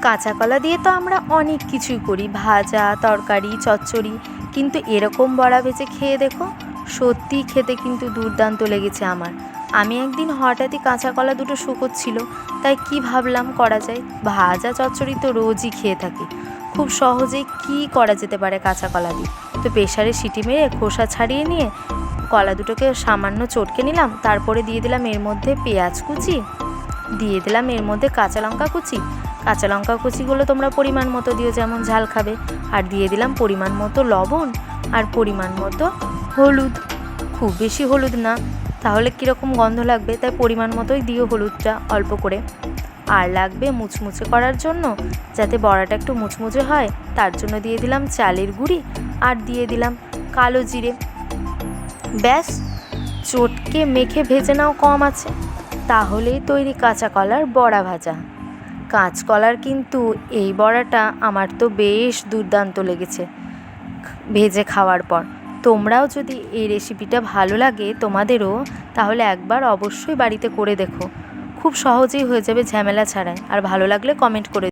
কাঁচা কলা দিয়ে তো আমরা অনেক কিছুই করি, ভাজা, তরকারি, চচ্চড়ি, কিন্তু এরকম বড়া ভেজে খেয়ে দেখো, সত্যিই খেতে কিন্তু দুর্দান্ত লেগেছে আমার। আমি একদিন হঠাৎই কাঁচা কলা দুটো শুকোচ্ছিল, তাই কি ভাবলাম করা যায়। ভাজা চচ্চড়ি তো রোজই খেয়ে থাকি, খুব সহজেই কি করা যেতে পারে কাঁচা কলা দিয়ে। তো প্রেসারে সিটি মেরে খোসা ছাড়িয়ে নিয়ে কলা দুটোকে সামান্য চটকে নিলাম, তারপরে দিয়ে দিলাম এর মধ্যে পেঁয়াজ কুচি, দিয়ে দিলাম এর মধ্যে কাঁচা লঙ্কা কুচি। কাঁচা লঙ্কা কুচিগুলো তোমরা পরিমাণ মতো দিও, যেমন ঝাল খাবে। আর দিয়ে দিলাম পরিমাণ মতো লবণ আর পরিমাণ মতো হলুদ। খুব বেশি হলুদ না, তাহলে কীরকম গন্ধ লাগবে, তাই পরিমাণ মতোই দিও হলুদটা, অল্প করে। আর লাগবে মুচমুচে করার জন্য, যাতে বড়াটা একটু মুচমুচে হয়, তার জন্য দিয়ে দিলাম চালের গুঁড়ি আর দিয়ে দিলাম কালো জিরে। ব্যাস, চটকে মেখে ভেজে নাও কম আছে, তাহলেই তৈরি কাঁচা কলার বড়া ভাজা। কাঁচকলার কিন্তু এই বড়াটা আমার তো বেশ দুর্দান্ত লেগেছে ভেজে খাওয়ার পর। তোমরাও যদি এই রেসিপিটা ভালো লাগে তোমাদেরও, তাহলে একবার অবশ্যই বাড়িতে করে দেখো, খুব সহজেই হয়ে যাবে ঝামেলা ছাড়াই। আর ভালো লাগলে কমেন্ট করে